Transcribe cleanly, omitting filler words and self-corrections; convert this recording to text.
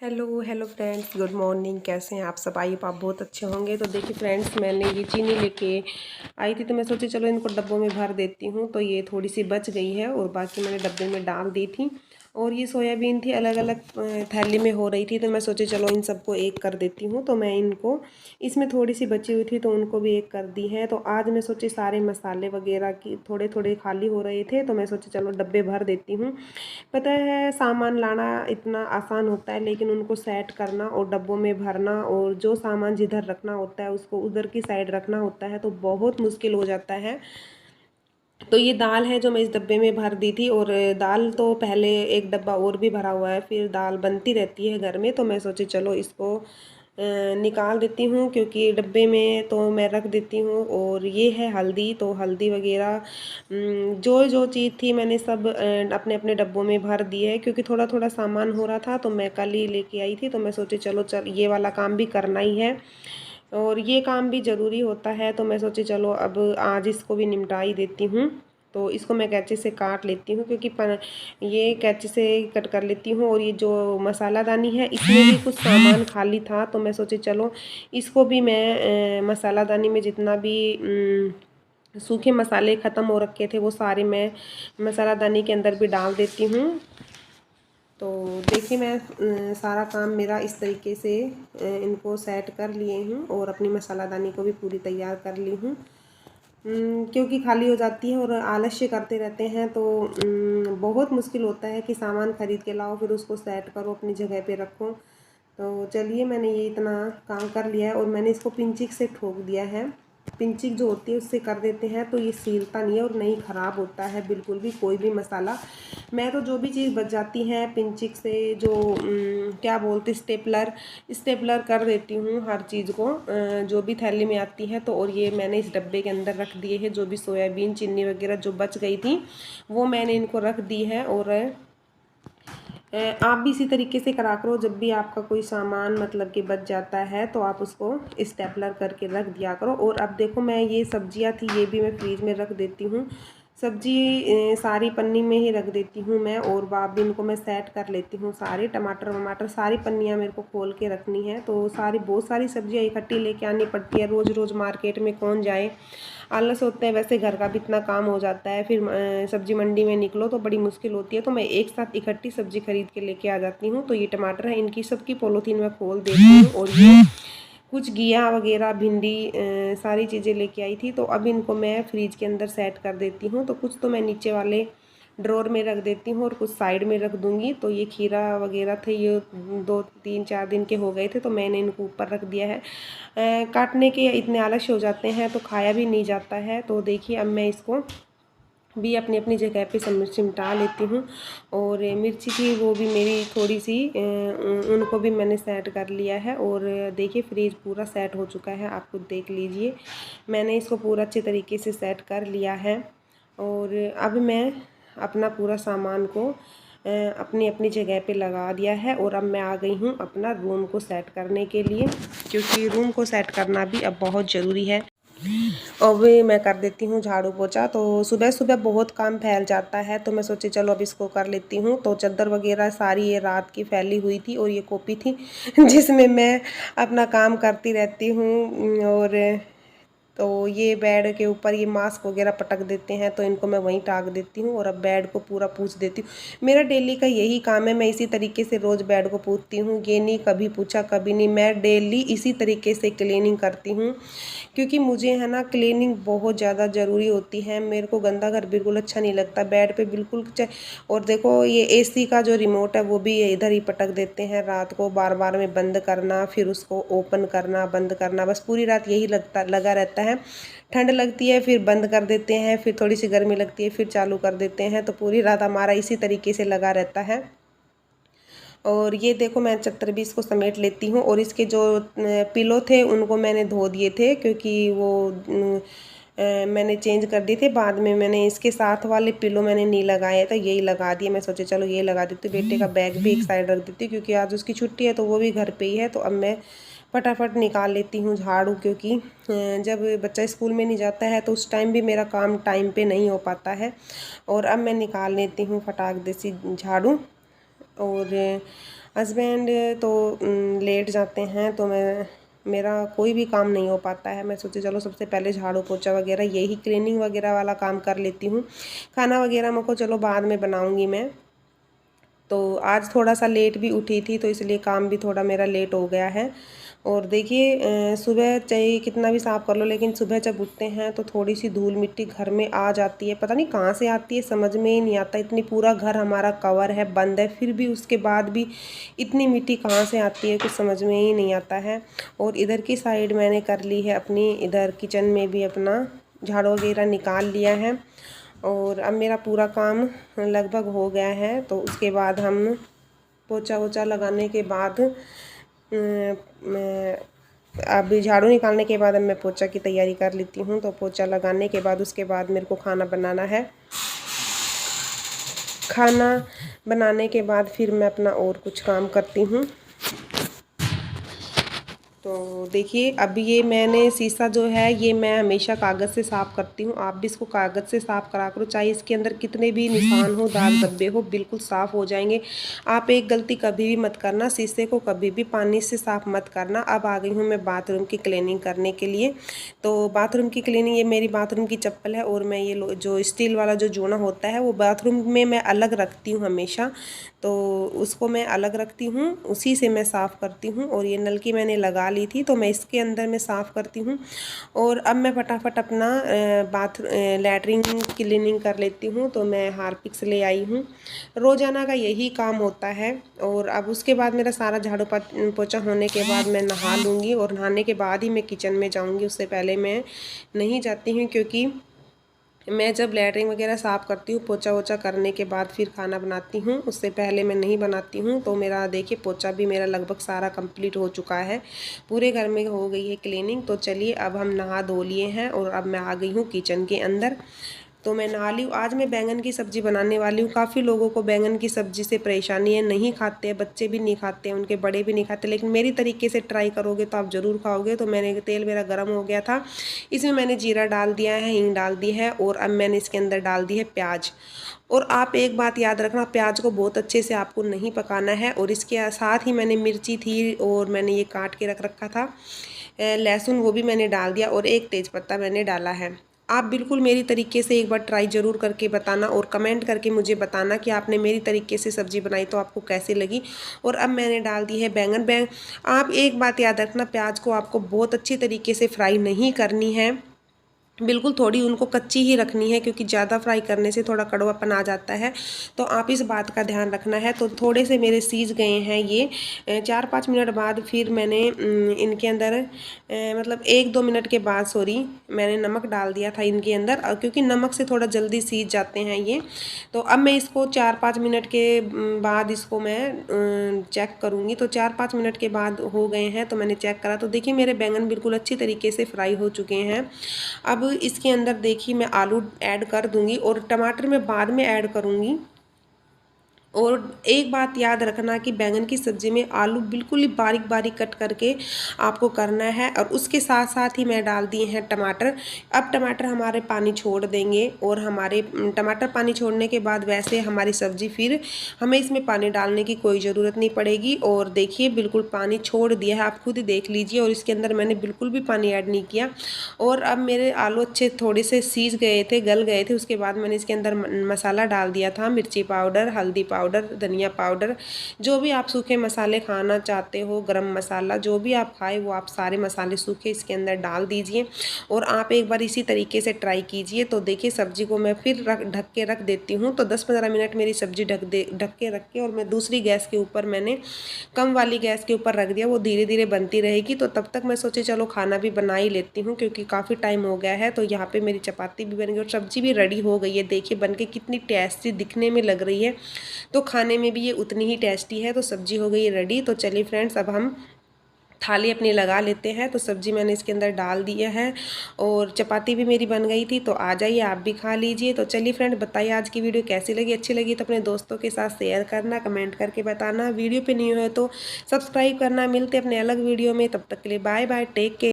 Hello hello friends, good morning. कैसे हैं आप सब? आई आप बहुत अच्छे होंगे। तो देखिए फ्रेंड्स, मैंने ये चीनी लेके आई थी तो मैं सोची चलो इनको डब्बों में भर देती हूँ। तो ये थोड़ी सी बच गई है और बाकी मैंने डब्बे में डाल दी थी। और ये सोयाबीन थी अलग अलग थैली में हो रही थी तो मैं सोची चलो इन सबको एक कर देती हूँ। तो मैं इनको इसमें थोड़ी सी बची हुई थी तो उनको भी एक कर दी है। तो आज मैं सोची सारे मसाले वगैरह की थोड़े थोड़े खाली हो रहे थे तो मैं सोची चलो डब्बे भर देती हूँ। पता है सामान लाना इतना आसान होता है लेकिन उनको सेट करना और डब्बों में भरना और जो सामान जिधर रखना होता है उसको उधर की साइड रखना होता है तो बहुत मुश्किल हो जाता है। तो ये दाल है जो मैं इस डब्बे में भर दी थी और दाल तो पहले एक डब्बा और भी भरा हुआ है, फिर दाल बनती रहती है घर में। तो मैं सोची चलो इसको निकाल देती हूँ क्योंकि डब्बे में तो मैं रख देती हूँ। और ये है हल्दी, तो हल्दी वगैरह जो जो चीज़ थी मैंने सब अपने अपने डब्बों में भर दी है क्योंकि थोड़ा थोड़ा सामान हो रहा था तो मैं कल ही लेके आई थी। तो मैं सोची चलो ये वाला काम भी करना ही है और ये काम भी ज़रूरी होता है। तो मैं सोची चलो अब आज इसको भी निपटा ही देती हूँ। तो इसको मैं कैंची से काट लेती हूँ क्योंकि ये कैंची से कट कर लेती हूँ। और ये जो मसालादानी है इसमें भी कुछ सामान खाली था तो मैं सोची चलो इसको भी मैं मसालादानी में जितना भी सूखे मसाले ख़त्म हो रखे थे वो सारे मैं मसालादानी के अंदर भी डाल देती हूँ। तो देखिए मैं सारा काम मेरा इस तरीके से इनको सेट कर लिए हूँ और अपनी मसालादानी को भी पूरी तैयार कर ली हूँ। क्योंकि खाली हो जाती है और आलस्य करते रहते हैं तो बहुत मुश्किल होता है कि सामान ख़रीद के लाओ फिर उसको सेट करो अपनी जगह पे रखो। तो चलिए मैंने ये इतना काम कर लिया है और मैंने इसको पिंचिक से ठोक दिया है। पिंचिक जो होती है उससे कर देते हैं तो ये सीलता नहीं है और नहीं ख़राब होता है बिल्कुल भी कोई भी मसाला। मैं तो जो भी चीज़ बच जाती है पिंचिक से जो क्या बोलते स्टेपलर स्टेपलर कर देती हूँ हर चीज़ को जो भी थैली में आती है। तो और ये मैंने इस डब्बे के अंदर रख दिए है जो भी सोयाबीन चीनी वगैरह जो बच गई थी वो मैंने इनको रख दी है। और आप भी इसी तरीके से करा करो, जब भी आपका कोई सामान मतलब कि बच जाता है तो आप उसको स्टेपलर करके रख दिया करो। और अब देखो मैं ये सब्जियां थी ये भी मैं फ्रीज में रख देती हूँ। सब्जी सारी पन्नी में ही रख देती हूँ मैं और भी इनको मैं सेट कर लेती हूँ। सारे टमाटर वमाटर सारी पन्नियाँ मेरे को खोल के रखनी है। तो सारी बहुत सारी सब्जियाँ इकट्ठी लेके आनी पड़ती है, रोज़ रोज़ मार्केट में कौन जाए, आलस होता है। वैसे घर का भी इतना काम हो जाता है, फिर सब्जी मंडी में निकलो तो बड़ी मुश्किल होती है। तो मैं एक साथ इकट्ठी सब्जी खरीद के लेके आ जाती हूँ। तो ये टमाटर है इनकी सबकी पॉलीथीन में खोल देती हूँ और ये कुछ घिया वगैरह भिंडी सारी चीज़ें लेके आई थी तो अब इनको मैं फ्रिज के अंदर सेट कर देती हूँ। तो कुछ तो मैं नीचे वाले ड्रॉर में रख देती हूँ और कुछ साइड में रख दूँगी। तो ये खीरा वगैरह थे ये 2 3 4 दिन के हो गए थे तो मैंने इनको ऊपर रख दिया है। काटने के इतने आलस्य हो जाते हैं तो खाया भी नहीं जाता है। तो देखिए अब मैं इसको भी अपनी अपनी जगह पे सिमटा लेती हूँ। और मिर्ची थी वो भी मेरी थोड़ी सी उनको भी मैंने सेट कर लिया है। और देखिए फ्रीज पूरा सेट हो चुका है, आप खुद देख लीजिए मैंने इसको पूरा अच्छे तरीके से सेट कर लिया है। और अब मैं अपना पूरा सामान को अपनी अपनी जगह पे लगा दिया है और अब मैं आ गई हूँ अपना रूम को सेट करने के लिए क्योंकि रूम को सेट करना भी अब बहुत ज़रूरी है। और भी मैं कर देती हूँ झाड़ू पोछा। तो सुबह सुबह बहुत काम फैल जाता है तो मैं सोची चलो अब इसको कर लेती हूँ। तो चादर वगैरह सारी ये रात की फैली हुई थी और ये कॉपी थी जिसमें मैं अपना काम करती रहती हूँ। और तो ये बेड के ऊपर ये मास्क वगैरह पटक देते हैं तो इनको मैं वहीं टाक देती हूँ और अब बेड को पूरा पूछ देती हूँ। मेरा डेली का यही काम है, मैं इसी तरीके से रोज़ बेड को पूछती हूँ। ये नहीं कभी पूछा कभी नहीं, मैं डेली इसी तरीके से क्लीनिंग करती हूँ क्योंकि मुझे है ना क्लीनिंग बहुत ज़्यादा ज़रूरी होती है। मेरे को गंदा घर बिल्कुल अच्छा नहीं लगता, बेड पे बिल्कुल और देखो ये एसी का जो रिमोट है वो भी इधर ही पटक देते हैं रात को, बार बार में बंद करना फिर उसको ओपन करना बंद करना, बस पूरी रात यही लगा रहता है। ठंड लगती है फिर बंद कर देते हैं, फिर थोड़ी सी गर्मी लगती है फिर चालू कर देते हैं। तो पूरी रात हमारा इसी तरीके से लगा रहता है। और ये देखो मैं चद्दर भी इसको समेट लेती हूँ और इसके जो पिलो थे उनको मैंने धो दिए थे क्योंकि वो मैंने चेंज कर दिए थे। बाद में मैंने इसके साथ वाले पिलो मैंने नहीं लगाए थे, यही लगा दिए। मैं सोचे चलो ये लगा देती हूँ, बेटे का बैग भी एक साइड रख देती हूँ क्योंकि आज उसकी छुट्टी है तो वो भी घर पे ही है। तो अब मैं फटाफट निकाल लेती हूँ झाड़ू क्योंकि जब बच्चा स्कूल में नहीं जाता है तो उस टाइम भी मेरा काम टाइम पे नहीं हो पाता है। और अब मैं निकाल लेती हूँ फटाक देसी झाड़ू। और हस्बैंड तो लेट जाते हैं, तो मेरा कोई भी काम नहीं हो पाता है। मैं सोची चलो सबसे पहले झाड़ू पोछा वगैरह यही क्लीनिंग वगैरह वाला काम कर लेती हूँ। खाना वगैरह मेरे को चलो बाद में बनाऊँगी मैं। तो आज थोड़ा सा लेट भी उठी थी, तो इसलिए काम भी थोड़ा मेरा लेट हो गया है। और देखिए सुबह चाहे कितना भी साफ़ कर लो, लेकिन सुबह जब उठते हैं तो थोड़ी सी धूल मिट्टी घर में आ जाती है। पता नहीं कहाँ से आती है, समझ में ही नहीं आता। इतनी पूरा घर हमारा कवर है, बंद है, फिर भी उसके बाद भी इतनी मिट्टी कहाँ से आती है, कुछ समझ में ही नहीं आता है। और इधर की साइड मैंने कर ली है अपनी, इधर किचन में भी अपना झाड़ू वगैरह निकाल लिया है। और अब मेरा पूरा काम लगभग हो गया है। तो उसके बाद हम पोछा वोछा लगाने के बाद मैं अब झाड़ू निकालने के बाद अब मैं पोछा की तैयारी कर लेती हूँ। तो पोछा लगाने के बाद उसके बाद मेरे को खाना बनाना है। खाना बनाने के बाद फिर मैं अपना और कुछ काम करती हूँ। तो देखिए अब ये मैंने शीशा जो है ये मैं हमेशा कागज़ से साफ़ करती हूँ। आप भी इसको कागज़ से साफ़ करा करो, चाहे इसके अंदर कितने भी निशान हो, दाग धब्बे हो, बिल्कुल साफ़ हो जाएंगे। आप एक गलती कभी भी मत करना, शीशे को कभी भी पानी से साफ़ मत करना। अब आ गई हूँ मैं बाथरूम की क्लीनिंग करने के लिए। तो बाथरूम की क्लीनिंग, ये मेरी बाथरूम की चप्पल है और मैं ये जो स्टील वाला जो जूना होता है वो बाथरूम में मैं अलग रखती हूँ हमेशा। तो उसको मैं अलग रखती हूँ, उसी से मैं साफ़ करती हूँ। और ये नलकी मैंने लगा ली थी, तो मैं इसके अंदर मैं साफ़ करती हूँ। और अब मैं फटाफट अपना लैट्रिन क्लीनिंग कर लेती हूँ। तो मैं हार्पिक्स ले आई हूँ, रोज़ाना का यही काम होता है। और अब उसके बाद मेरा सारा झाड़ू पोछा होने के बाद मैं नहा लूँगी, और नहाने के बाद ही मैं किचन में जाऊँगी। उससे पहले मैं नहीं जाती हूँ, क्योंकि मैं जब लैट्रिन वगैरह साफ़ करती हूँ, पोछा वोछा करने के बाद फिर खाना बनाती हूँ, उससे पहले मैं नहीं बनाती हूँ। तो मेरा देखिए पोछा भी मेरा लगभग सारा कंप्लीट हो चुका है, पूरे घर में हो गई है क्लीनिंग। तो चलिए अब हम नहा धो लिए हैं और अब मैं आ गई हूँ किचन के अंदर। तो मैं नहा ली हूँ। आज मैं बैंगन की सब्ज़ी बनाने वाली हूँ। काफ़ी लोगों को बैंगन की सब्ज़ी से परेशानी है, नहीं खाते हैं, बच्चे भी नहीं खाते हैं, उनके बड़े भी नहीं खाते, लेकिन मेरी तरीके से ट्राई करोगे तो आप ज़रूर खाओगे। तो मैंने तेल मेरा गर्म हो गया था, इसमें मैंने जीरा डाल दिया है, हींग डाल दी है, और अब मैंने इसके अंदर डाल दी है प्याज। और आप एक बात याद रखना, प्याज को बहुत अच्छे से आपको नहीं पकाना है। और इसके साथ ही मैंने मिर्ची थी और मैंने ये काट के रख रखा था, लहसुन वो भी मैंने डाल दिया, और एक तेज़पत्ता मैंने डाला है। आप बिल्कुल मेरी तरीके से एक बार ट्राई ज़रूर करके बताना, और कमेंट करके मुझे बताना कि आपने मेरी तरीके से सब्ज़ी बनाई तो आपको कैसी लगी। और अब मैंने डाल दी है बैंगन। आप एक बात याद रखना, प्याज को आपको बहुत अच्छी तरीके से फ्राई नहीं करनी है, बिल्कुल थोड़ी उनको कच्ची ही रखनी है, क्योंकि ज़्यादा फ्राई करने से थोड़ा कड़वापन आ जाता है। तो आप इस बात का ध्यान रखना है। तो थोड़े से मेरे सीज गए हैं ये 4-5 मिनट बाद फिर मैंने इनके अंदर मतलब 1-2 मिनट के बाद सॉरी मैंने नमक डाल दिया था इनके अंदर, क्योंकि नमक से थोड़ा जल्दी सीज जाते हैं ये। तो अब मैं इसको 4-5 मिनट के बाद इसको मैं चेक करूँगी। तो 4-5 मिनट के बाद हो गए हैं, तो मैंने चेक करा, तो देखिए मेरे बैंगन बिल्कुल अच्छी तरीके से फ्राई हो चुके हैं। अब इसके अंदर देखिए मैं आलू ऐड कर दूंगी, और टमाटर मैं बाद में ऐड करूंगी। और एक बात याद रखना कि बैंगन की सब्ज़ी में आलू बिल्कुल ही बारीक बारीक कट करके आपको करना है। और उसके साथ साथ ही मैं डाल दिए हैं टमाटर। अब टमाटर हमारे पानी छोड़ देंगे, और हमारे टमाटर पानी छोड़ने के बाद वैसे हमारी सब्ज़ी फिर हमें इसमें पानी डालने की कोई ज़रूरत नहीं पड़ेगी। और देखिए बिल्कुल पानी छोड़ दिया है, आप खुद ही देख लीजिए। और इसके अंदर मैंने बिल्कुल भी पानी ऐड नहीं किया। और अब मेरे आलू अच्छे थोड़े से सीज गए थे, गल गए थे। उसके बाद मैंने इसके अंदर मसाला डाल दिया था, मिर्ची पाउडर, हल्दी पाउडर, धनिया पाउडर, जो भी आप सूखे मसाले खाना चाहते हो, गरम मसाला, जो भी आप खाए वो आप सारे मसाले सूखे इसके अंदर डाल दीजिए। और आप एक बार इसी तरीके से ट्राई कीजिए। तो देखिए सब्जी को मैं फिर ढक के रख देती हूँ। तो 10-15 मिनट मेरी सब्जी ढक के रख के, और मैं दूसरी गैस के ऊपर मैंने कम वाली गैस के ऊपर रख दिया, वो धीरे धीरे बनती रहेगी। तो तब तक मैं सोची चलो खाना भी बना ही लेती हूँ, क्योंकि काफ़ी टाइम हो गया है। तो यहाँ पे मेरी चपाती भी बन गई और सब्जी भी रेडी हो गई है। देखिए बनके कितनी टेस्टी दिखने में लग रही है, तो खाने में भी ये उतनी ही टेस्टी है। तो सब्जी हो गई है रेडी। तो चलिए फ्रेंड्स अब हम थाली अपनी लगा लेते हैं। तो सब्जी मैंने इसके अंदर डाल दिया है, और चपाती भी मेरी बन गई थी। तो आ जाइए आप भी खा लीजिए। तो चलिए फ्रेंड बताइए आज की वीडियो कैसी लगी, अच्छी लगी तो अपने दोस्तों के साथ शेयर करना, कमेंट करके बताना। वीडियो पे न्यू है तो सब्सक्राइब करना। मिलते अपने अलग वीडियो में, तब तक के लिए बाय बाय, टेक केयर।